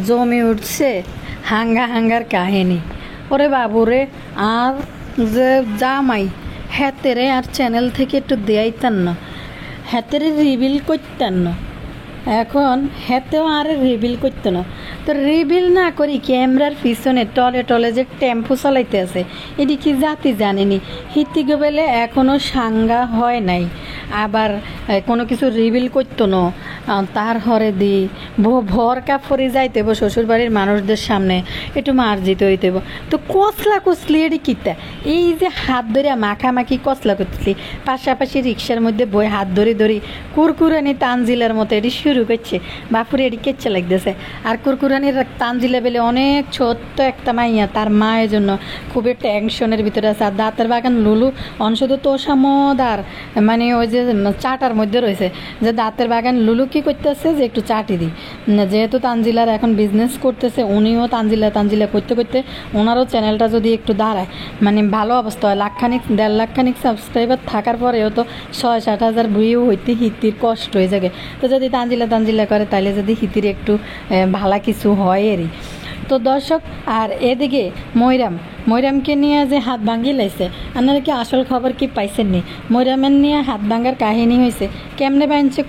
জমে উঠছে হাঙ্গার কাহিনী। ওরে বাবুরে, আর যে জামাই হেতেরে আর চ্যানেল থেকে একটু দেয়াইতেন না, হেতেরে রিভিল করতেন না। এখন হেতেও আর রিভিল করতো না, তো রিভিল না করি ক্যামেরার পিছনে টলে যে টেম্পো চালাইতে আছে, এটি কি জাতি জানেনি। হিতিকে বেলে এখনও সাঙ্গা হয় নাই, আবার কোনো কিছু রিভিল করতো না। তার হরে দি ভর কাপড়ে যাইতে হইব শ্বশুরবাড়ির মানুষদের সামনে, একটু মার্জিত হইতে হইব। তো কসলা কসলি এটি কিতা, এই যে হাত ধরে মাখামাখি কসলা করতেছি, পাশাপাশি রিক্সার মধ্যে বই হাত ধরি কুরকুরানি তানজিলার মতো এটি শুরু করছে। বাপুরে এটি কেচ্ছে লাগতেছে। আর কুরকুরানির তানজিলা বেলে অনেক ছোট্ট একটা মাইয়া, তার মায়ের জন্য খুবই টেনশনের ভিতরে আছে। আর দাঁতের বাগান লুলু অংশত তোষা মদার মানে ওই যে চাটার মধ্যে রয়েছে, যে দাঁতের বাগান লুলু কি করতেছে যে একটু চাটি দিই। যেহেতু তানজিলার এখন বিজনেস করতেছে, উনিও তানজিলা করতে ওনারও চ্যানেলটা যদি একটু দাঁড়ায়, মানে ভালো অবস্থা হয়। 1.5 লাখ সাবস্ক্রাইবার থাকার পরেও তো 6-7 হাজার ভিউ হইতে হিতির কষ্ট হয়ে যাবে। তো যদি তানজিলা করে, তাহলে যদি হিতির একটু ভালো কিছু হয় এরই। তো দর্শক, আর এদিকে ময়রামকে নিয়ে যে হাত ভাঙ্গি লাইছে, আপনারা কি আসল খবর কি পাইছেন নি? ময়রামের নিয়ে হাত ভাঙ্গার কাহিনী হয়েছে, কেমনে ভাঙছে,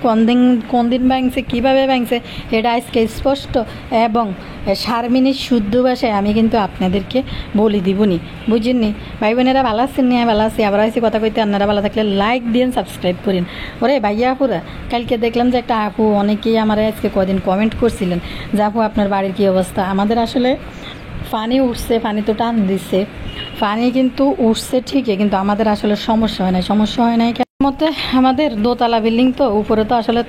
কোন দিন ভাঙছে, কীভাবে ভাঙছে, এটা আজকে স্পষ্ট এবং শারমিনের শুদ্ধ ভাষায় আমি কিন্তু আপনাদেরকে বলে দিবনি, বুঝেননি? ভাই বোনেরা ভালো আছেন? নিয়ে ভালো আছি, আবার আইসি কথা কইতে। আপনারা ভালো থাকলে লাইক দিন, সাবস্ক্রাইব করেন। ওরে ভাইয়া আপুরা, কালকে দেখলাম যে একটা আপু, অনেকেই আমার আজকে কদিন কমেন্ট করছিলেন যে আপু আপনার বাড়ির কী অবস্থা। আমাদের আসলে পানি উঠছে, পানি তো টান দিচ্ছে, পানি কিন্তু উঠছে ঠিকই, কিন্তু আমাদের আসলে সমস্যা হয় নাই মতে। আমাদের দোতলা বিল্ডিং, তো উপরে তো আসলে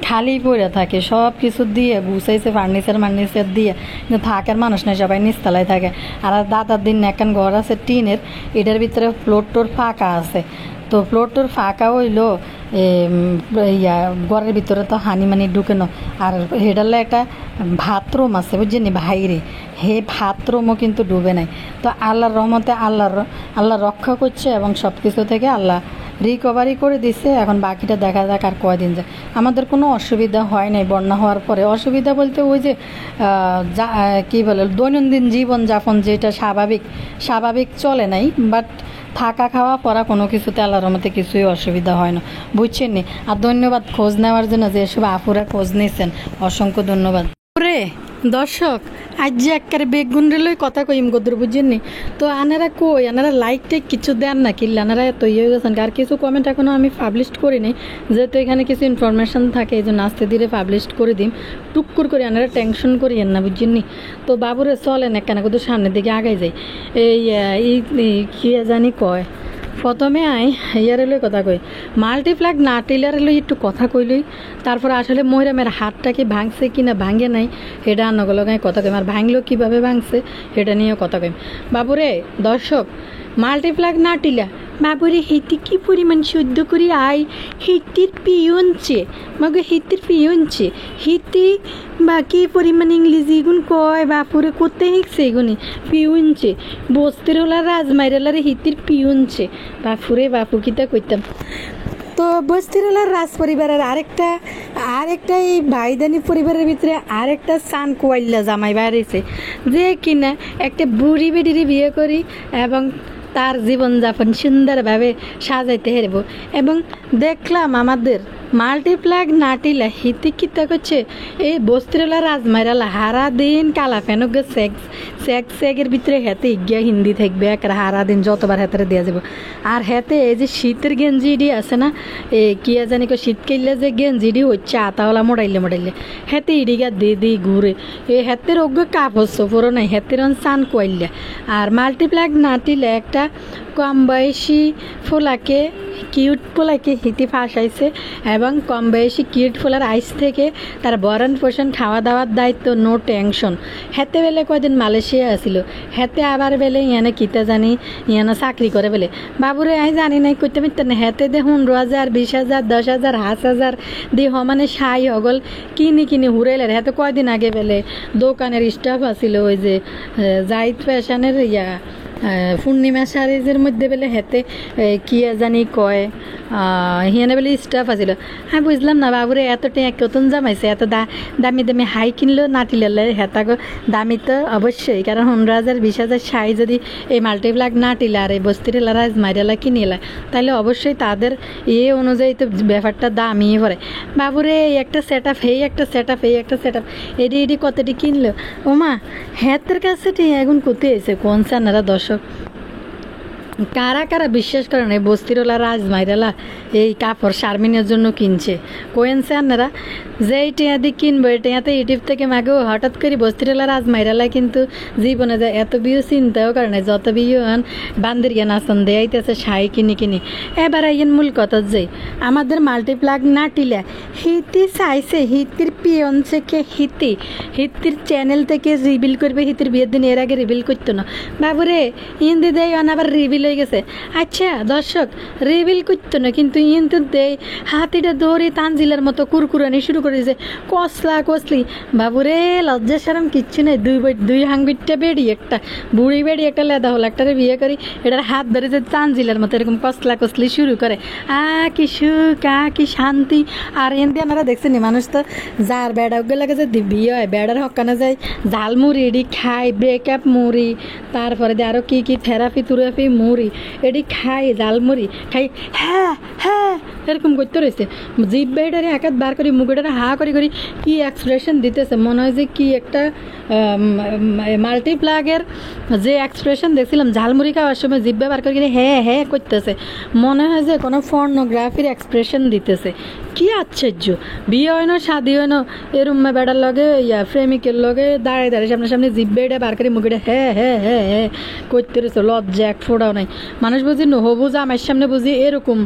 খালি পড়ে থাকে, সব কিছু দিয়ে গুছাইছে ফার্নিচার দিয়ে, কিন্তু থাকার মানুষ নেই, সবাই নিচতলায় থাকে। আর দাদার দিন একখান ঘর আছে টিনের, এটার ভিতরে ফ্লোর ফাঁকা আছে। তো ফ্লোর ফাঁকা হইলো ঘরের ভিতরে তো হানি ঢুকে না। আর হেডালে একটা বাথরুম আছে, বুঝছেন বাইরে, হে বাথরুমও কিন্তু ডুবে নাই। তো আল্লাহর রহমতে আল্লাহ রক্ষা করছে এবং সব কিছু থেকে আল্লাহ রিকভারি করে দিচ্ছে। এখন বাকিটা দেখা যাক আর কয়দিন যায়। আমাদের কোনো অসুবিধা হয় নাই বন্যা হওয়ার পরে। অসুবিধা বলতে ওই যে কী বলে, দৈনন্দিন জীবনযাপন যেটা স্বাভাবিক চলে নাই, বাট থাকা খাওয়া পড়া কোনো কিছুতে আল্লাহর রহমতে কিছুই অসুবিধা হয় না, বুঝছেন নি? আর ধন্যবাদ খোঁজ নেওয়ার জন্য, যেসব আপুরা খোঁজ নিয়েছেন, অসংখ্য ধন্যবাদ। রে দর্শক, আজ যে একবারে বেগুন রেলই কথা কইম গদুর, বুঝছেন নি? তো আনারা লাইক টাইক কিছু দেন না, কিনলে আনারা এত ইয়ে গেছেন। আর কিছু কমেন্ট এখনও আমি পাবলিশ করিনি, যেহেতু এখানে কিছু ইনফরমেশান থাকে, এই জন্য আস্তে ধীরে পাবলিশ করে দিম। টুক্কুর করে আনারা টেনশন করিয়েন না, বুঝছেন নি? তো বাবুরে চলেন একখানা কিন্তু সামনের দিকে আগাই যায়। এই কি জানি কয়, প্রথমে ইয়ারে কথা কই, মাল্টিপ্লাগ নাটিলার একটু কথা কইলই, তারপরে আসলে ময়রামের হাতটাকে ভাঙছে কি না ভাঙে নাই এটা নগলগায় কথা কইম, আর ভাঙলেও কীভাবে ভাঙছে এটা নিয়ে কথা কইম। বাবুরে দর্শক, মাল্টিপ্লাগ নাটিলা বাবুরে হিতি কি পরিমাণ শুদ্ধ করি হিতির পিয়নছে হিতি বা কি পরিমাণ ইংলিশ গুণ কয় বাপুরে করতে শিখছে এগুনি পিউনছে বস্তিরওয়ালা রাজমাইরালারে হিতির পিউনছে বাপু কিতা কইতাম। তো বস্তিরওয়ালার রাজ পরিবারের আরেকটা এই ভাইদানি পরিবারের ভিতরে আরেকটা সান কোয়াইল্লা জামাই বাইরেছে, যে কিনা একটা বুড়ি বেডিরে বিয়ে করি এবং তার জীবনযাপন সুন্দরভাবে সাজাইতে হেরব। এবং দেখলাম আমাদের মাল্টিপ্লাগ নাটিলা হিতি কিতা করছে, এই বস্তিরওয়ালা রাজমাইরালা হারা দিন কালা ফেনক সেগের ভিতরে হেতে ইগিয়া হিন্দি থাকবে এক হারা দিন, যতবার হেতারে দেওয়া যাব। আর হেতে এই যে শীতের গেঞ্জিডি আছে না, কিয়া জানি শীত কেলে যে গেঞ্জিডি হচ্ছে আতাওয়ালা মোড়াইলে হেতে ইডিগা দি ঘুরে, এই হেতের অজ্ঞ কাপড় সফরও নাই, হেতের চান কোয়াইলে। আর মাল্টিপ্লাগ নাটিলে একটা কম বয়সী কিউট ফোলাকে হিতি ফাঁসাইছে এবং কম বয়সী কিউট ফোলার আইস থেকে তার বরণ পোষণ খাওয়া দাওয়ার দায়িত্ব, নো টেনশন। হেতে বেলে কয়দিন মালয়েশিয়া আসিল, হেতে আবার বেলে ইয়ানে কিতা জানি ইয়ানে চাকরি করে বেলে। বাবুরে জানি নাই করতে পারতেন না, হেতে দে 15,000 20,000 10,000 5,000 দিয়ে মানে সাই হগল কিনি হুরাইলের। হেতে কয়দিন আগে বেলে দোকানের স্টাফ আসিল, ওই যে জাহিদ ফ্যাশনের পূর্ণিমা সারিজের মধ্যে বেলে হেতে কি জানি কয় হিয়ানে বেলে স্টাফ আছিল। হ্যাঁ বুঝলাম না বাবুরে এত টেঁ কতন জামাইছে, এত দামি দামি হাই কিনলেও নাটিলে হেতাগো দামি তো অবশ্যই, কারণ 15,000 20,000 সাই যদি এই মাল্টিপ্লাগ নাটিলে আর এই বস্তিরেলা রাজমাইরেলা কিনিলে তাহলে অবশ্যই তাদের অনুযায়ী তো ব্যাপারটা দামই পড়ে। বাবুরে এই একটা সেট আপ, এই একটা সেট আপ, এই একটা সেট আপ, এটি কতটি কিনলো ওমা হেতের কাছে এখন কোথায় এসে কোন সানারা দর্শক কারা কারা বিশ্বাস করেন এই বস্তিরওয়ালা রাজমাইরালা এই কাপড় শারমিনের জন্য কিনছে কোয়েনছে আপনারা যে এই টিয়াদি কিনবো এই টিয়াতে ইউটিউব থেকে মাগেও হঠাৎ করে বস্তিরওয়ালা রাজমাইরালা কিন্তু জীবনে যায় এত বিয়ে চিন্তাও করে না, যত বিয়ে হন বান্দিরিয়া নাচন দেয়াইতেছে শাই কিনি এবার আইন মূল কথা যে আমাদের মাল্টিপ্লাগ নাটিলা হিতি চাইছে হিতির পিয়ন থেকে হিতির চ্যানেল থেকে রিভিল করবে, হিতির বিয়ের দিন এর আগে রিভিল করতো না বাবুরে হিন্দি দেয় আবার রিভিল হয়ে গেছে। আচ্ছা দর্শক রিভিল করতো না কিন্তু কিন্তু দেয় হাতিটা ধরে তানজিলার মতো কুরকুরানি শুরু করেছে কসলি বাবুরে লজ্জা সারাম কিচ্ছু নেই। দুই হাঙ্গুইটা বেড়ি একটা বুড়ি বেড়ি একটা লেদা হল একটারে বিয়ে করি এটার হাত ধরে যে তানজিলার মতো এরকম কসলি শুরু করে কি সুখ কি শান্তি। আর এমনি আপনারা দেখছেন মানুষ তো যার বেড়া লাগে যে বিয়ে হয় বেড়ার হকানা যায় ঝালমুড়ি এডি খায়, ব্রেকআপ মুড়ি, তারপরে আরও কি থেরাপি তুরাপি মুড়ি এডি খাই ঝালমুড়ি খাই হ্যাঁ এরকম করতে রয়েছে জিভ বেড়ারে এক বার করি মুখেটারে করি কি এক্সপ্রেশন দিতেছে মনে হয় যে কি একটা মাল্টিপ্লাগের যে এক্সপ্রেশন দেখছিলাম ঝালমুড়ি খাওয়ার সময় জিভ বার করে হ্যাঁ করতেছে মনে হয় যে কোনো পর্নোগ্রাফির এক্সপ্রেশন দিতেছে। কি আশ্চর্য বিয়ে হয় না শাদি হয় না এরম বেড়ার লগে প্রেমিকের লগে দাঁড়িয়ে সামনে জিভ বেড়ে বার করে মুখেটা হ্যাঁ করতে রয়েছে লজ্জা এক ফোটাও নাই। মানুষ বুঝি নহবু জামাইয়ের সামনে বুঝি এরকম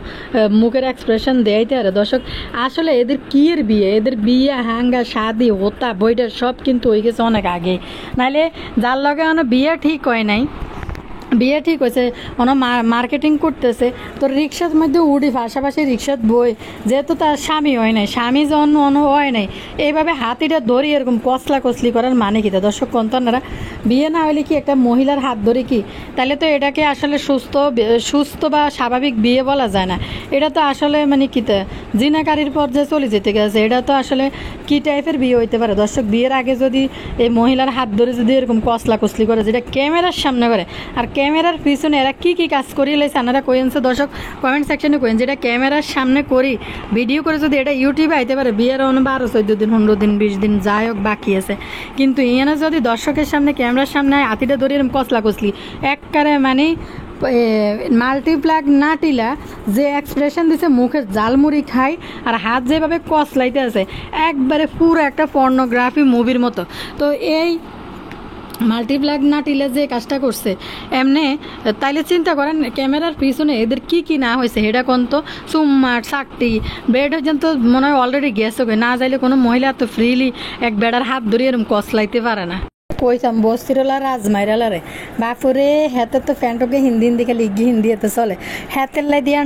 মুখের এক্সপ্রেশন দেয়াইতে আরে দর্শক আসলে এদের কি এর বিয়ে, এদের বিয়ে হাঙ্গা শাদি হোতা বইটা সব কিন্তু হয়ে গেছে অনেক আগে, নাহলে যার লগে বিয়ে ঠিক হয় নাই বিয়ে ঠিক হয়েছে ওনা মার্কেটিং করতেছে তো রিক্সার মধ্যে উঠি পাশাপাশি রিক্সাত বই যেহেতু তার স্বামী হয় নাই, স্বামী যখন হয় নাই এইভাবে হাতিটা ধরি এরকম কসলি করার মানে কি দর্শক কন্তনারা বিয়ে না হলে কি একটা মহিলার হাত ধরে কি তাহলে তো এটাকে আসলে সুস্থ বা স্বাভাবিক বিয়ে বলা যায় না, এটা তো আসলে মানে কি জিনাকারীর পর্যায়ে চলে যেতে গেছে। এটা তো আসলে কি টাইপের বিয়ে হইতে পারে দর্শক? বিয়ের আগে যদি এই মহিলার হাত ধরে যদি এরকম কসলি করে যেটা ক্যামেরার সামনে করে আর ক্যামেরার পিছনে এরা কি কাজ করিয়ে লাইছে আপনারা কইনছে দর্শক কমেন্ট সেকশনে কইন যেটা ক্যামেরার সামনে করি ভিডিও করে যদি এটা ইউটিউবে আইতে পারে বিয়ের 12-14 দিন 15 দিন 20 দিন যাই হোক বাকি আছে, কিন্তু এখানে যদি দর্শকের সামনে ক্যামেরার সামনে আতিটা ধরে এরকম কসলি একবারে মানে মাল্টিপ্লাগ নাটিলা যে এক্সপ্রেশন দিছে মুখের জালমুড়ি খাই আর হাত যেভাবে কসলাইতে আছে একবারে পুরো একটা পর্নোগ্রাফি মুভির মতো। তো এই মাল্টিপ্লাগ নাটিলে যে কাজটা করছে এমনি তাইলে চিন্তা করেন ক্যামেরার পিছনে এদের কি না হয়েছে এটা কোন তো চুম্মার চাকটি বেড পর্যন্ত মনে হয় অলরেডি গেছে না যাইলে কোনো মহিলা তো ফ্রিলি এক বেড়ার হাত ধরে এরকম কসলাইতে পারে না। কইসাম বস্তিরলা রাজমাইরালা রে বাপুরে হেতে তো প্যান্টকে হিন্দি খালি হিন্দি এতে চলে হেতের লাই দিয়ে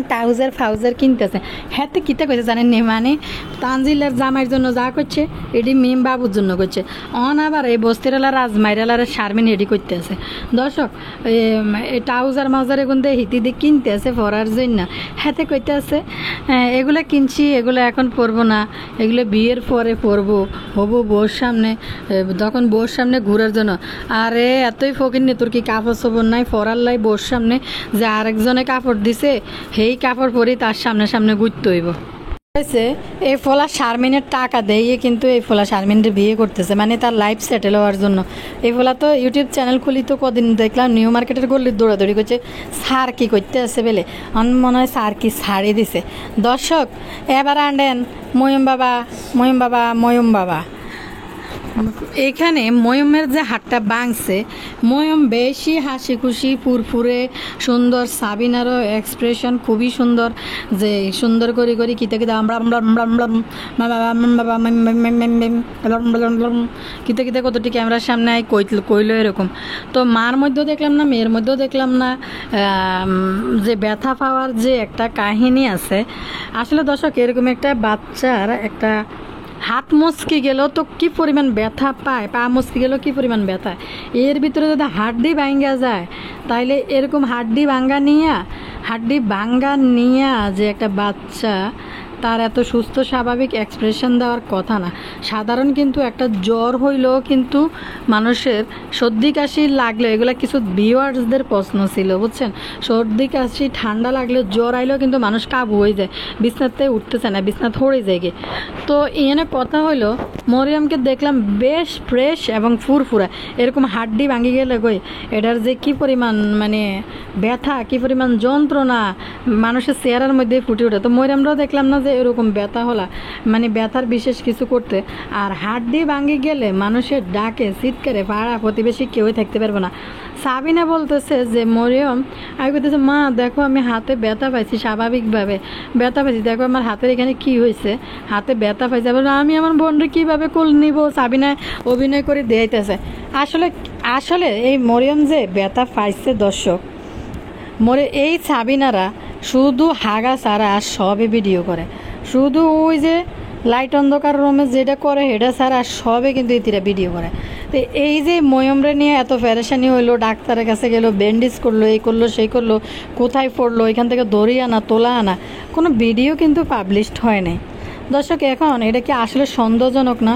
ফাউজার কিনতেছে হেতে কিতে কইছে জানেন নি মানে তানজিলের জামাইয়ের জন্য যা করছে এটি মিম বাবুর জন্য করছে আবার এই বস্তিরলা রাজমাইরালারে শারমিন এডি করতে আছে দর্শক এই ট্রাউজার মাউজার এগুন দিয়ে হিতি দিয়ে কিনতে আছে পরার জন্য হেতে কইতে আছে এগুলো কিনছি এগুলো এখন পরবো না, এগুলো বিয়ের পরে পরবো হবু বউর সামনে তখন বউর সামনে ঘুরে জন্য। আরে এতই ফকির নে তোর কি কাপড় চোপড় নাই পরার লাই বোর সামনে যে আরেকজনে কাপড় দিছে সেই কাপড় পরি তার সামনে ঘুরতে হইব। এই ফলা শারমিনের টাকা দেয় কিন্তু এই ফলা শারমিনের বিয়ে করতেছে মানে তার লাইফ সেটেল হওয়ার জন্য। এই ফলা তো ইউটিউব চ্যানেল খুলি তো কদিন দেখলাম নিউ মার্কেটের গল্লির দৌড়াদৌড়ি করছে সার কি করতে আছে বেলে মনে হয় সার কি ছাড়ি দিছে। দর্শক এবার আনডেন ময়ূম বাবা এখানে ময়ূমের যে হাতটা ভাঙছে ময়ূম বেশি হাসি খুশি ফুরফুরে সুন্দর, সাবিনারও এক্সপ্রেশন খুবই সুন্দর যে সুন্দর করে কিতে কিতে কতটি ক্যামেরার সামনে কইলো এরকম। তো মার মধ্যেও দেখলাম না মেয়ের মধ্যেও দেখলাম না যে ব্যথা পাওয়ার যে একটা কাহিনী আছে। আসলে দর্শক এরকম একটা বাচ্চার একটা হাত মচকে গেলেও তো কি পরিমাণ ব্যথা পায়, পা মচকে গেলেও কি পরিমাণ ব্যথা। এর ভিতরে যদি হাড্ডি ভাঙ্গা যায় তাইলে এরকম হাড্ডি ভাঙ্গা নিয়ে যে একটা বাচ্চা তার এত সুস্থ স্বাভাবিক এক্সপ্রেশন দেওয়ার কথা না। সাধারণ কিন্তু একটা জ্বর হইলেও কিন্তু মানুষের সর্দি কাশি লাগলে, এগুলো কিছু ভিউয়ার্সদের প্রশ্ন ছিল বুঝছেন, সর্দি কাশি ঠান্ডা লাগলে জ্বর আইলেও কিন্তু মানুষ কাবু হয়ে যায়, বিছনাতে উঠতেছে না, বিছনা থরে যায় গে। তো এখানে কথা হইলো মরিয়মকে দেখলাম বেশ ফ্রেশ এবং ফুরফুরা, এরকম হাড্ডি ভাঙি গেলে গই এটার যে কি পরিমাণ মানে ব্যথা, কি পরিমাণ যন্ত্রণা মানুষের চেহারার মধ্যে ফুটে ওঠে। তো মরিয়মরাও দেখলাম না যে এরকম ব্যথা হলা মানে ব্যথার বিশেষ কিছু করতে। আর হাড্ডি ভাঙি গেলে মানুষের ডাকে চিৎকারে পাড়া প্রতিবেশী কেউই থাকতে পারবে না। সাবিনা বলতেছে যে মরিয়ম, আমি বলতেছে মা দেখো আমি হাতে ব্যথা পাইছি, স্বাভাবিকভাবে ব্যথা পাইছি, দেখো আমার হাতের এখানে কি হয়েছে, হাতে ব্যথা পাইছে। আমি আমার বোনরে কীভাবে কোল নিব, সাবিনা অভিনয় করে দেখাইতেছে। আসলে এই মরিয়ম যে ব্যথা পাইছে দর্শক, এই সাবিনারা শুধু হাগা ছাড়া আর সবে ভিডিও করে, শুধু ওই যে লাইট অন্ধকার রুমে যেটা করে সেটা ছাড়া আর সবে কিন্তু এতিরা ভিডিও করে। তো এই যে ময়মরে নিয়ে এত প্যারেশানি হইলো, ডাক্তারের কাছে গেলো, ব্যান্ডেজ করলো, এই করলো সেই করলো, কোথায় পড়লো, এখান থেকে দড়ি আনা তোলা আনা, কোনো ভিডিও কিন্তু পাবলিশড হয় নাই। দর্শক এখন এটা কি আসলে সন্দেহজনক না?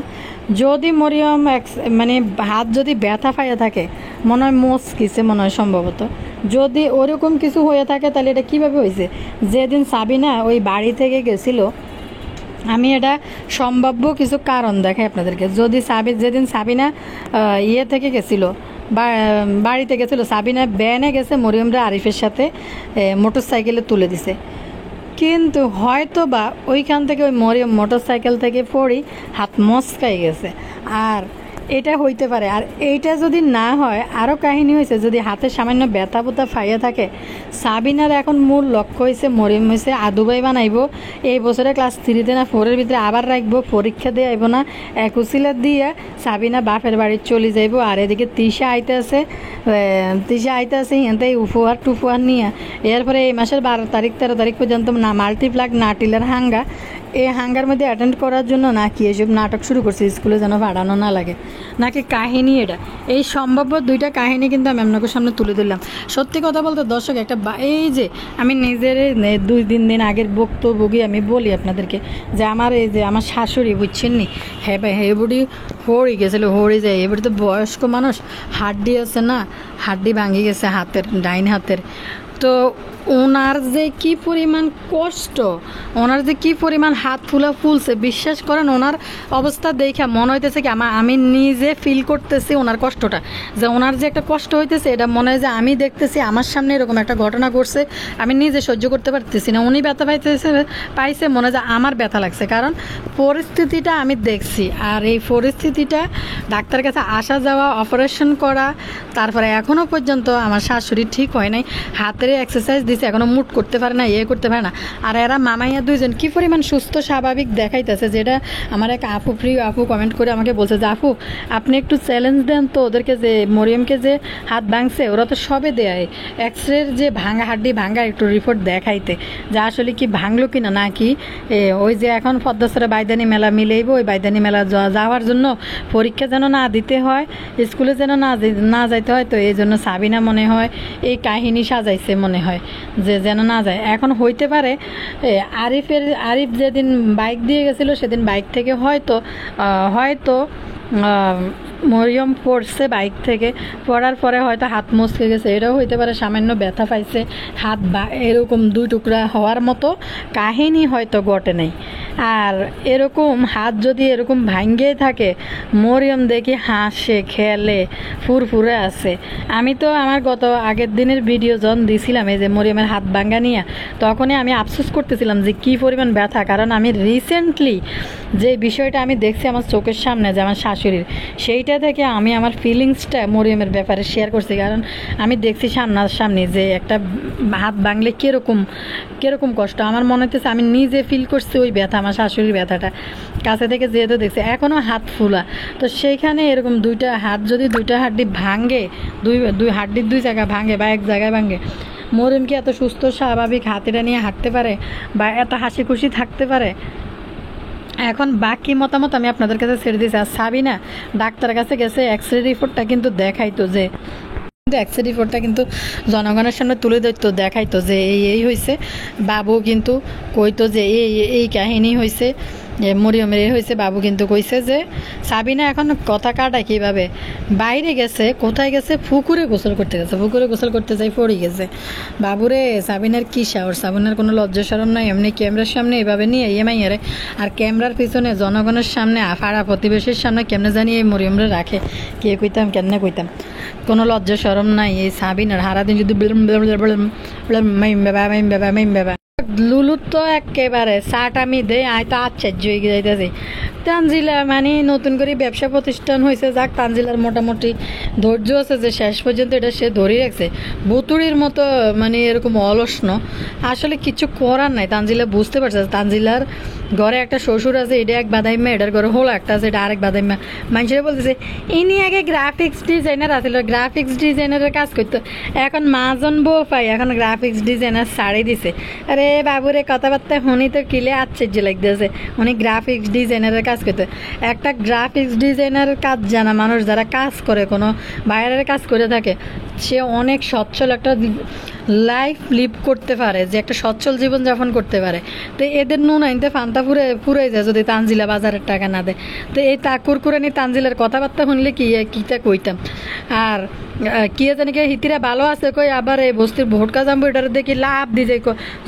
যদি মরিয়ম মানে হাত যদি ব্যথা পাইয়া থাকে, মনে হয় মচকিছে মনে হয় সম্ভবত, যদি ওরকম কিছু হয়ে থাকে তাহলে এটা কীভাবে হয়েছে? যেদিন সাবিনা ওই বাড়ি থেকে গেছিলো, আমি এটা সম্ভাব্য কিছু কারণ দেখাই আপনাদেরকে। যেদিন সাবিনা ইয়ে থেকে গেছিলো, বাড়িতে গেছিলো, সাবিনা ব্যানে গেছে, মরিয়মরা আরিফের সাথে মোটর সাইকেলে তুলে দিছে, কিন্তু হয়তো বা ওইখান থেকে ওই মরিয়ম মোটর সাইকেল থেকে পড়ি হাত মচকাই গেছে। আর এটা হইতে পারে। আর এইটা যদি না হয়, আরও কাহিনী হয়েছে, যদি হাতে সামান্য ব্যথা বুথা ফাইয়া থাকে, সাবিনার এখন মূল লক্ষ্য হয়েছে মরিয়ম হয়েছে আদুবাই বানাইব, এই বছরে ক্লাস 3-তে না 4-এর ভিতরে আবার রাখবো, পরীক্ষা দিয়ে আইব না, একুশিলা দিয়ে সাবিনা বাপের বাড়ি চলে যাইব। আর এদিকে তিশা আইতে আছে হিয়াতে উপহার টুফুহার নিয়ে, এরপরে এই মাসের 12 তারিখ 13 তারিখ পর্যন্ত না মাল্টিপ্লাগ নাটিলের হাঙ্গা, এই হাঙ্গার মধ্যে অ্যাটেন্ড করার জন্য নাকি এসব নাটক শুরু করছে, স্কুলে যেন পাঠানো না লাগে, নাকি কাহিনী এটা। এই সম্ভাব্য দুইটা কাহিনী কিন্তু আমি আপনাদের সামনে তুলে দিলাম। সত্যি কথা বলতে দর্শক, একটা এই যে আমি নিজের 2-3 দিন আগের বক্তব্যই আমি বলি আপনাদেরকে যে আমার এই যে আমার শাশুড়ি বুঝছেন নি, হ্যাঁ ভাই হ্যাঁ বুড়ি হড়ি গেছিলো, হড়ি যায়, এবারে তো বয়স্ক মানুষ, হাড্ডি আছে না, হাড্ডি ভাঙি গেছে হাতের, ডাইন হাতের। তো ওনার যে কি পরিমাণ কষ্ট, ওনার যে কি পরিমাণ হাত ফুলছে, বিশ্বাস করেন ওনার অবস্থা দেখে মনে হইতেছে কি আমি নিজে ফিল করতেছি ওনার কষ্টটা, যে ওনার যে একটা কষ্ট হইতেছে এটা মনে হয় যে আমি দেখতেছি আমার সামনে এরকম একটা ঘটনা ঘটছে, আমি নিজে সহ্য করতে পারতেছি না। উনি ব্যথা পাইছে মনে হয় যে আমার ব্যথা লাগছে, কারণ পরিস্থিতিটা আমি দেখছি। আর এই পরিস্থিতিটা ডাক্তারের কাছে আসা যাওয়া, অপারেশন করা, তারপরে এখনও পর্যন্ত আমার শাশুড়ি ঠিক হয় নাই, হাতের এক্সারসাইজ দিছে, এখনও মুট করতে পারে না, করতে পারে না। আর এরা মামাইয়া দুইজন কি পরিমাণ সুস্থ স্বাভাবিক দেখাইতেছে, যেটা আমার এক প্রিয় আপু কমেন্ট করে আমাকে বলছে যে আপু আপনি একটু চ্যালেঞ্জ দেন তো ওদেরকে, যে মরিয়মকে যে হাত ভাঙছে ওরা তো সবে দেয়, এক্সরের যে ভাঙা হাড্ডি ভাঙা একটু রিপোর্ট দেখাইতে, যে আসলে কি ভাঙলো কিনা, নাকি ওই যে এখন পদ্মাসরে বাইদানি মেলা মিলেইব, ওই বাইদানি মেলা যাওয়ার জন্য পরীক্ষা যেন না দিতে হয়, স্কুলে যেন না যাইতে হয়। তো এই জন্য সাবিনা মনে হয় এই কাহিনী সাজাইছে, মনে হয় যে যেন না যায়। এখন হইতে পারে আরিফ যেদিন বাইক দিয়ে গেছিলো সেদিন বাইক থেকে হয়তো মরিয়ম পড়ছে, বাইক থেকে পড়ার পরে হয়তো হাত মচকে গেছে, এটাও হইতে পারে, সামান্য ব্যথা পাইছে, হাত এরকম 2 টুকরা হওয়ার মতো কাহিনী হয়তো ঘটে নাই। আর এরকম হাত যদি এরকম ভাঙ্গেই থাকে, মরিয়ম দেখি হাসে খেলে ফুরফুরে আছে। আমি তো আমার আগের দিনের ভিডিও যখন দিছিলাম এই যে মরিয়মের হাত ভাঙ্গা নিয়ে, তখনই আমি আফসোস করতেছিলাম যে কি পরিমাণ ব্যথা, কারণ আমি রিসেন্টলি যে বিষয়টা আমি দেখছি আমার চোখের সামনে, যে আমার শাশুড়ির, সেইটা থেকে আমি আমার ফিলিংসটা মরিয়মের ব্যাপারে শেয়ার করছি। কারণ আমি দেখছি সামনাসামনি যে একটা হাত ভাঙলে কিরকম কষ্ট, আমার মনে হচ্ছে আমি নিজে ফিল করছি ওই ব্যথা, আমার শাশুড়ির ব্যথাটা কাছে থেকে যেহেতু দেখছি, এখনও হাত ফুলা। তো সেইখানে এরকম দুইটা হাড্ডি ভাঙে, দুই হাড্ডির 2 জায়গা ভাঙে বা 1 জায়গায় ভাঙে, মরিয়ম কি এত সুস্থ স্বাভাবিক হাতিটা নিয়ে হাঁটতে পারে বা এত হাসি খুশি থাকতে পারে? এখন বাকি মতামত আমি আপনাদের কাছে ছেড়ে দিয়েছি। আর সাবিনা ডাক্তারের কাছে গেছে, এক্সরে রিপোর্টটা কিন্তু দেখাইতো যে, এক্সরে রিপোর্টটা কিন্তু জনগণের সামনে তুলে ধরতো, দেখাইতো যে এই হয়েছে। বাবু কিন্তু কইতো যে এই কাহিনী হয়েছে, মরিয়মের হয়েছে। বাবু কিন্তু কইছে যে সাবিনা এখন কথা কাটায় কীভাবে, বাইরে গেছে, কোথায় গেছে, পুকুরে গোসল করতে গেছে, পুকুরে গোসল করতে যাই পড়ে গেছে। বাবুরে সাবিনার কী সাহস, সাবিনার কোনো লজ্জা শরম নাই, এমনি ক্যামেরার সামনে এভাবে নিয়ে মাইয়ারে, আর ক্যামেরার পিছনে জনগণের সামনে পাড়া প্রতিবেশীর সামনে কেমনে জানি এই মরিয়মরে রাখে, কে কইতাম কেমনে কইতাম, কোনো লজ্জা শরম নাই এই সাবিনার। সারাদিন যদি লুলু তো একেবারে চাট আমি দেয় আয় তো আশ্চর্য হয়ে যাইতেছে। তানজিলা মানে নতুন করে ব্যবসা প্রতিষ্ঠান হয়েছে, যাক তানজিলার মোটামুটি ধৈর্য আছে যে শেষ পর্যন্ত এটা সে ধরে রাখছে। বুতুড়ির মতো মানে এরকম অলস্ন আসলে কিছু করার নাই। তানজিলা বুঝতে পারছে তানজিলার ঘরে একটা শ্বশুর আছে, এটা এক বাদাইমা, এটার ঘরে হলো একটা আছে, এটা আরেক বাদাইমা। মানুষেরা বলতেছে ইনি আগে গ্রাফিক্স ডিজাইনার আছিল, গ্রাফিক্স ডিজাইনারের কাজ করতো, এখন মাজন বউ পাই, এখন গ্রাফিক্স ডিজাইনার ছাড়ি দিছে। আরে বাবুরে কথাবার্তা শুনি তো কিলে আশ্চর্য লাগতেছে, উনি গ্রাফিক্স ডিজাইনারের কাজ করতে। একটা গ্রাফিক্স ডিজাইনারের কাজ জানা মানুষ যারা কাজ করে, কোনো বাইরের কাজ করে থাকে, সে অনেক সচ্ছল একটা লাইফ লিভ করতে পারে, যে একটা সচ্ছল জীবনযাপন করতে পারে। তো এদের নুন আনতে ফান্তা পুরাই যায় যদি তানজিলা বাজারের টাকা না দেয়। তো এই কুরকুরানি তানজিলার কথাবার্তা শুনলে কিটা কইতাম। আর কি জানি কে হিতিরা ভালো আছে কই, আবার এই বস্তির ভোটকা জাম্বু এটার দেখি লাভ দিয়ে যাই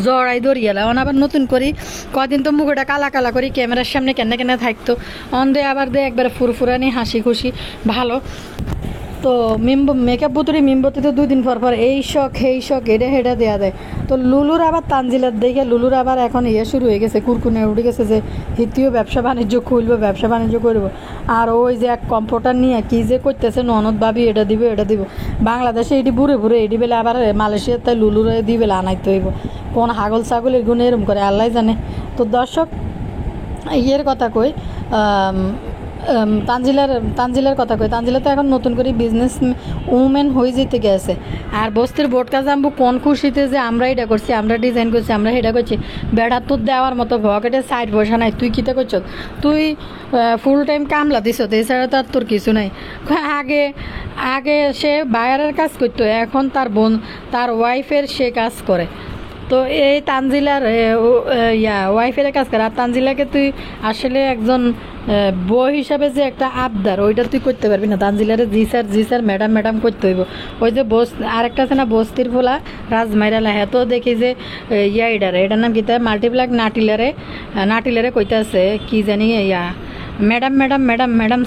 জড়াই ধরিয়ালা। অন আবার নতুন করি কদিন তো মুখটা কালা কালা করি ক্যামেরার সামনে কেন কেন থাকতো, অন দে আবার দে একবার ফুরফুরানি হাসি খুশি ভালো। তো মেকআপ বুতুরি মিমবতি তো 2 দিন পর পর এই শখ এটা হেটা দেওয়া দেয়। তো লুলুর আবার তানজিলার দেখে লুলুর আবার এখন শুরু হয়ে গেছে, কুরকুনে উঠে গেছে যে হিতিও ব্যবসা বাণিজ্য খুলবো, ব্যবসা বাণিজ্য করবো। আর ওই যে এক কম্পিউটার নিয়ে কি যে করতেছে, ননদ ভাবি এটা দিব বাংলাদেশে এটি বুড়ে এটি বেলে আবার মালয়েশিয়ার তাই লুলুরে দিয়ে বেলে আনাইতে হইব। কোন হাগল ছাগল এগুলো এরম করে আল্লাহ জানে। তো দর্শক ইয়ের কথা কই, তানজিলার কথা কই, তানজিলা তো এখন নতুন করে বিজনেস উমেন হয়ে যেতে গেছে। আর বস্তির বোটকা জাম্বু কোন খুশিতে যে আমরা এটা করছি, আমরা ডিজাইন করছি, আমরা এটা করছি, বেড়া তোর দেওয়ার মতো পকেটে সাইড বসা নাই, তুই কিতা করছ, তুই ফুল টাইম কামলা দিছ, এছাড়া তো আর তোর কিছু নাই। আগে সে বায়ারের কাজ করতো, এখন তার ওয়াইফের সে কাজ করে। তো এই তানজিলার ওয়াইফের কাজ করে। আর তানজিলাকে তুই আসলে একজন বউ হিসাবে যে একটা আবদার ওইটা তুই করতে পারবি না। তানজিলারে জি স্যার ম্যাডাম করতে হইব। ওই যে আরেকটা আছে না বস্তির ফোলা রাজমাইরালা, হ্যাঁ তো দেখি যে এটার নাম কি মাল্টিপ্লাক নাটিলারে কইতে আছে কি জানি ম্যাডাম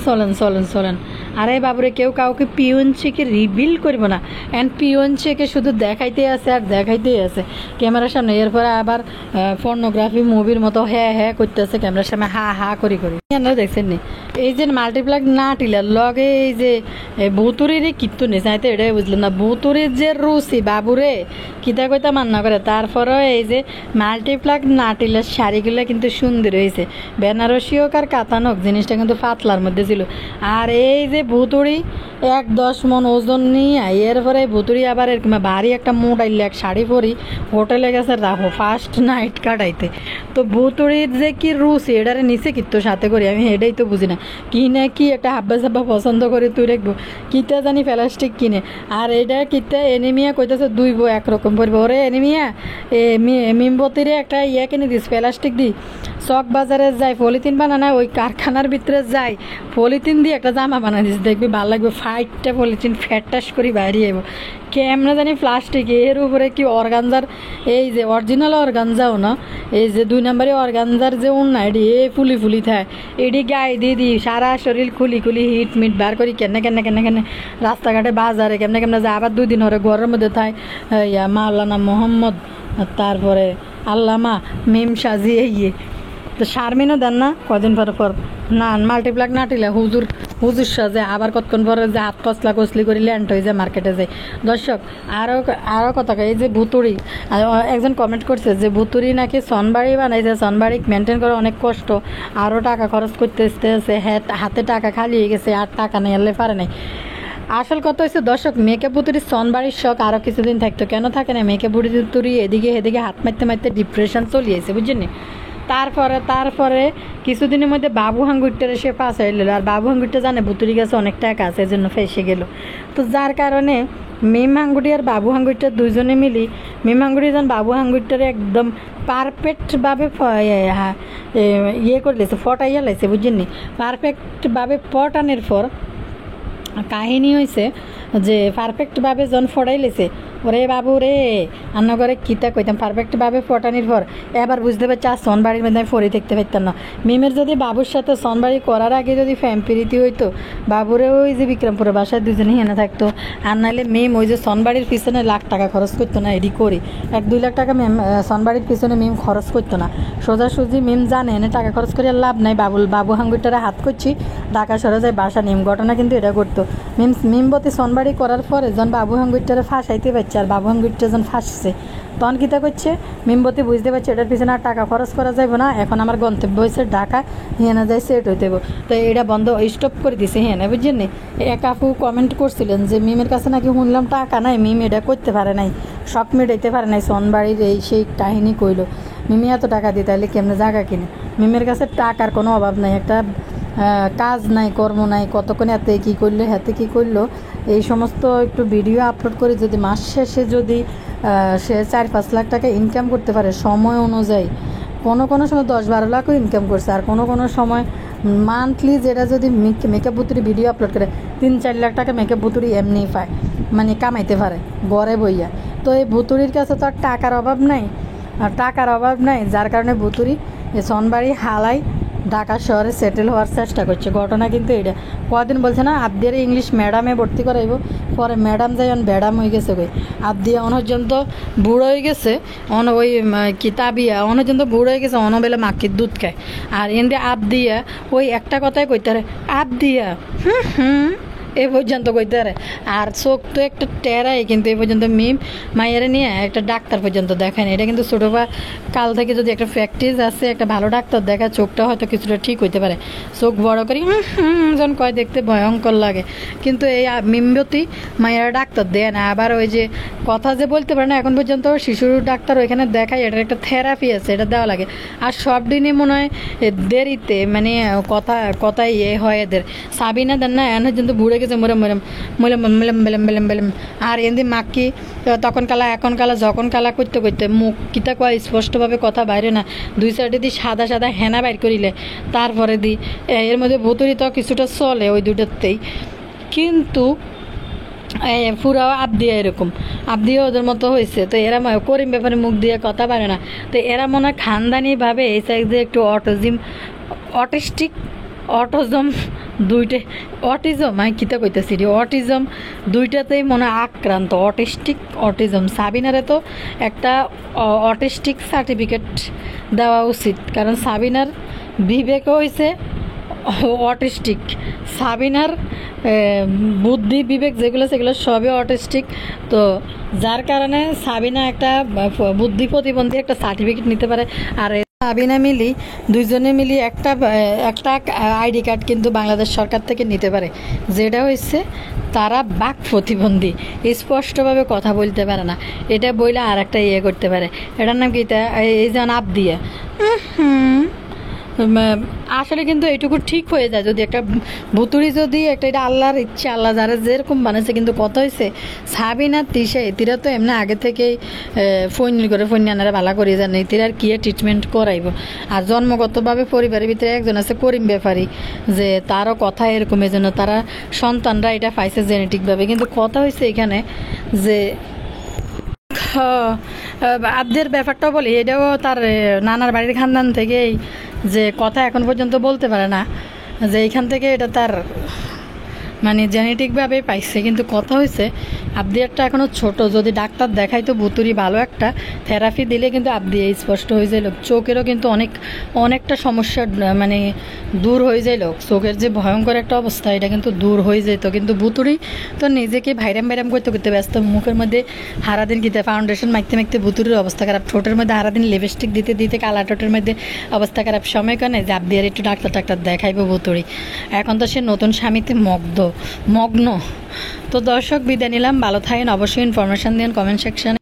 চলেন। আরে বাবুরে কেউ কাউকে পিওনচিকে রিভিল করবো না, অ্যান্ড পিওনচিকে শুধু দেখাইতে আছে আর দেখাইতেই আছে ক্যামেরার সামনে। এরপরে আবার পর্নোগ্রাফি মুভির মতো হ্যাঁ করতেছে ক্যামেরার সামনে হা করি। আপনারা দেখছেন নি এই যে মাল্টিপ্লাক নাটিলার লগে এই যে ভুতুরির কিত্তু নিছে, তো এটাই বুঝলাম না ভুতুরির যে রুচি বাবুরে কিতা কইতা মান্না করে। তারপরে এই যে মাল্টিপ্লাক নাটিলার শাড়িগুলো কিন্তু সুন্দর হয়েছে, বেনারসি হোক আর কাতানোক জিনিসটা কিন্তু পাতলার মধ্যে ছিল। আর এই যে ভুতুড়ি 10 মন ওজন নিয়ে এরপরে ভুতুড়ি আবার এরকম ভারী একটা মোটাইলে এক শাড়ি পরি হোটেলে গেছে রাখো ফার্স্ট নাইট কাটাইতে। তো ভুতুড়ির যে কি রুচি এটারে নিচে কিত্তো সাথে করি আমি এটাই তো বুঝি না। কিনে কি একটা হাব্বা সাব্বা পছন্দ করে তুই রাখবো, কিতা জানি প্লাস্টিক কিনে। আর এটা কিতা এনিমিয়া কইতেছে 2 বউ একরকম পরবে। ওরে এনিমিয়া মিমবতিরে একটা কিনে দিস প্লাস্টিক দি, চক বাজারে যাই পলিথিন বানানা ওই কারখানার ভিতরে যাই পলিথিন দিয়ে একটা জামা বানাই দিস, দেখবি ভালো লাগবে। 5টা পলিথিন ফ্যাটাস করি বাইরে যাবো কেমন জানি প্লাস্টিক। এর উপরে কি অর্গানজার এই যে অরিজিনাল অর্গানজাও না, এই যে 2 নম্বরে অর্গানজার যে উন্না এটি ফুলি থাকে, এটি গায়ে দিয়ে সারা শরীর খুলি হিট মিট বার করি কেন রাস্তাঘাটে বাজারে কেমনে যায়। আবার 2 দিন হরে ঘরের মধ্যে থাকে মাওলানা মোহাম্মদ, তারপরে আল্লামা মিম সাজিয়ে তো শারমিনও দেন না কদিন পর না মাল্টিপ্লাক নাটিলে হুজুর সাজে আবার কতক্ষণ পরে যে হাত কসলি করে ল্যান্ড হয়ে যায় মার্কেটে যায়। দর্শক আরও কথা এই যে ভুতুড়ি একজন কমেন্ট করছে যে ভুতুড়ি নাকি সনবাড়ি বানাইছে, সনবাড়ি মেনটেন করা অনেক কষ্ট, আরও টাকা খরচ করতে আসতে হাতে টাকা খালি হয়ে গেছে, আর টাকা নেই আনলে পারে নাই। আসল কথা হচ্ছে দর্শক মেকআপ বুতুরি সনবাড়ির শখ আরও কিছুদিন থাকতো, কেন থাকে না মেকআপ বুতুরি এদিকে হাত মারতে ডিপ্রেশন চলিয়েছে বুঝছেন। তারপরে কিছুদিনের মধ্যে বাবু হাঙ্গুরটার সে পাস হয়ে গেল, আর বাবু হাঙ্গুরটা জানে বুতুরি গেছে অনেক টাকা আছে, এই জন্য ফেসে গেল। তো যার কারণে মিম হাঙ্গুড়ি আর বাবু হাঙ্গুরটা দুজনে মিলি মিম হাঙ্গুড়ি যেন বাবু হাঙ্গুরটারে একদম পারফেক্টভাবে ইয়ে করে লেছে, ফটাইয়া লাইছে, বুঝছেন? পারফেক্টভাবে ফটানোর পর কাহিনী হয়েছে যে পারফেক্টভাবে যখন ফটাই লেছে, ওরে বাবু রে আন্না করে কিতা কইতাম, পারফেক্টভাবে ফটানির পর এবার বুঝতে পারছি আর সনবাড়ির মধ্যে আমি ফরি দেখতে পারতাম না। মিমের যদি বাবুর সাথে সনবাড়ি করার আগে যদি ফ্যাম্পিরিতি হইতো, বাবুরে ওই যে বিক্রমপুরের বাসায় দুজনে হেনে থাকতো, আর নাহলে মিম ওই যে সনবাড়ির পিছনে লাখ টাকা খরচ করতো না, এডি করি 1-2 লাখ টাকা সনবাড়ির পিছনে মিম খরচ করতো না। সোজাসুজি মিম জানে এনে টাকা খরচ করে লাভ নাই, বাবু হাঙ্গুরটারে হাত করছি ঢাকা শহরে যায় বাসা নিম, ঘটনা কিন্তু এটা করতো। মিমবতী সনবাড়ি করার পরে যখন বাবু হাঙ্গুরটারে ফাঁসাইতে পারছে, আর বাবু হাঙ্গুরটা যখন ফাঁসছে তখন কীটা করছে মিমবতী বুঝতে পারছে এটার পিছনে আর টাকা খরচ করা যাবে না, এখন আমার গন্তব্য হয়েছে ঢাকা, হিয়ানা যায় সেট হইতে। তো এটা বন্ধ স্টপ করে দিছে হিয়ানা, বুঝছেন? এক আপু কমেন্ট করছিলেন যে মিমের কাছে নাকি শুনলাম টাকা নাই, মিম এটা করতে পারে নাই, শখ মেটাইতে পারে নাই, সনবাড়ির এই সেই কাহিনী কইলো। মিমি এত টাকা দিতে তাহলে কেমনে জায়গা কিনে? মিমের কাছে টাকার কোনো অভাব নাই, একটা কাজ নাই, কর্ম নাই, কতক্ষণ হাতে কী করলো হাতে কী করলো এই সমস্ত একটু ভিডিও আপলোড করে যদি মাস শেষে যদি সে 4-5 লাখ টাকা ইনকাম করতে পারে সময় অনুযায়ী, কোনো সময় 10-12 লাখও ইনকাম করছে, আর কোনো সময় মান্থলি যেটা যদি মেকআপ বুতুরি ভিডিও আপলোড করে 3-4 লাখ টাকা মেকআপ বুতুরি এমনি পায়, মানে কামাইতে পারে ঘরে বইয়া। তো এই বুতুরির কাছে তো আর টাকার অভাব নাই, যার কারণে বুতুরি সনবাড়ি হালাই ঢাকা শহরে সেটেল হওয়ার চেষ্টা করছে। ঘটনা কিন্তু এটা কদিন বলছে না আবদিয়ারে ইংলিশ ম্যাডামে ভর্তি করাইব, পরে ম্যাডাম যাই ব্যাডাম হয়ে গেছে, কই আবদিয়া অনর্যন্ত বুড়ো হয়ে গেছে, ওই কিতাবিয়া অনর্যন্ত বুড়ো হয়ে গেছে, অনবেলা মাকির দুধ খায়। আর এমনি আবদিয়া ওই একটা কথাই কইতে পারে আবদিয়া এই পর্যন্ত কইতে পারে, আর চোখ তো একটা টেরাই, কিন্তু এই পর্যন্ত মিম মাইয়ারে নিয়ে একটা ডাক্তার পর্যন্ত দেখায় না। এটা কিন্তু ছোটো কাল থেকে যদি একটা প্র্যাকটিস আছে, একটা ভালো ডাক্তার দেখা, চোখটা হয়তো কিছুটা ঠিক হইতে পারে। চোখ বড় করি যখন কয় দেখতে ভয়ঙ্কর লাগে, কিন্তু এই মিমবতী মাইয়ারা ডাক্তার দেয় না। আবার ওই যে কথা যে বলতে পারে না এখন পর্যন্ত, শিশুর ডাক্তার ওইখানে দেখায়, এটার একটা থেরাপি আছে, এটা দেওয়া লাগে। আর সব দিনই মনে হয় দেরিতে, মানে কথাই হয় এদের। সাবিনা দেন না এখন পর্যন্ত বুড়ে গেছে মেলাম। আর এমনি মাকি তখন কালা এখন কালা যখন কালা করতে মুখ কিতা কয় স্পষ্টভাবে কথা বাইরে না, 2 সাইডে দিয়ে সাদা হেনা বাইর করিলে তারপরে দি এর মধ্যে ভুতুরি তো কিছুটা চলে ওই দুটাতেই, কিন্তু পুরা আবদিয়া এরকম আবদিয়া ওদের মতো হয়েছে। তো এরা করিম ব্যাপারে মুখ দিয়ে কথা পারে না, তো এরা মনে হয় খানদানিভাবে এই সাইডে একটু অটিজম আমি কিতা কইতেছি অটিজম দুইটাতেই মনে আক্রান্ত, অটিজম। সাবিনারে তো একটা অটিস্টিক সার্টিফিকেট দেওয়া উচিত, কারণ সাবিনার বিবেকও হয়েছে অটিস্টিক, সাবিনার বুদ্ধি বিবেক যেগুলো সেগুলো সবই অটিস্টিক। তো যার কারণে সাবিনা একটা বুদ্ধি প্রতিবন্ধী একটা সার্টিফিকেট নিতে পারে, আর সাবিনা মিলি দুইজনে মিলি একটা আইডি কার্ড কিন্তু বাংলাদেশ সরকার থেকে নিতে পারে, যেটা হচ্ছে তারা বাক প্রতিবন্ধী, স্পষ্টভাবে কথা বলতে পারে না। এটা বইলে আর একটা ইয়ে করতে পারে, এটার নাম কি, এই যেমন আবদিয়া আসলে কিন্তু এইটুকু ঠিক হয়ে যায় যদি একটা ভুতুরি যদি একটা, এটা আল্লাহর ইচ্ছে, আল্লাহ যারা যেরকম বানাইছে। কিন্তু কথা হয়েছে সাবিনা তিশা এতিরা তো এমনি আগে থেকেই ফৈন্যানারা ভালো করিয়ে জানে, এতিরার কি ট্রিটমেন্ট করাইব। আর জন্মগতভাবে পরিবারের ভিতরে একজন আছে করিম ব্যাপারী, যে তারও কথা এরকম, এই জন্য তারা সন্তানরা এটা পাইছে জেনেটিকভাবে। কিন্তু কথা হয়েছে এখানে যে আব্দের ব্যাপারটাও বলি, এটাও তার নানার বাড়ির খানদান থেকেই, যে কথা এখন পর্যন্ত বলতে পারে না, যে এইখান থেকে এটা তার মানে জেনেটিকভাবে পাইছে। কিন্তু কথা হয়েছে আবদি একটা এখনও ছোট, যদি ডাক্তার দেখাই তো ভুতুরি ভালো একটা থেরাপি দিলে কিন্তু আবদি স্পষ্ট হয়ে যায়। চোখেরও কিন্তু অনেকটা সমস্যা মানে দূর হয়ে যায়, চোখের যে ভয়ঙ্কর একটা অবস্থা এটা কিন্তু দূর হয়ে যেত। কিন্তু ভুতুরি তো নিজেকে ভাইরাম করতে ব্যস্ত, মুখের মধ্যে হারাদিন কিতে ফাউন্ডেশন মাখতে ভুতুরির অবস্থা খারাপ, ঠোঁটের মধ্যে হারাদিন লিপস্টিক দিতে কালা ঠোঁটের মধ্যে অবস্থা খারাপ। সময় কেন যে আবদি আর একটু ডাক্তার দেখাইব ভুতুরি, এখন তো সে নতুন স্বামীতে মগ্ন। তো দর্শক বিদায় নিলাম, ভালো থাকেন, অবশ্যই ইনফরমেশন দিন কমেন্ট সেকশনে।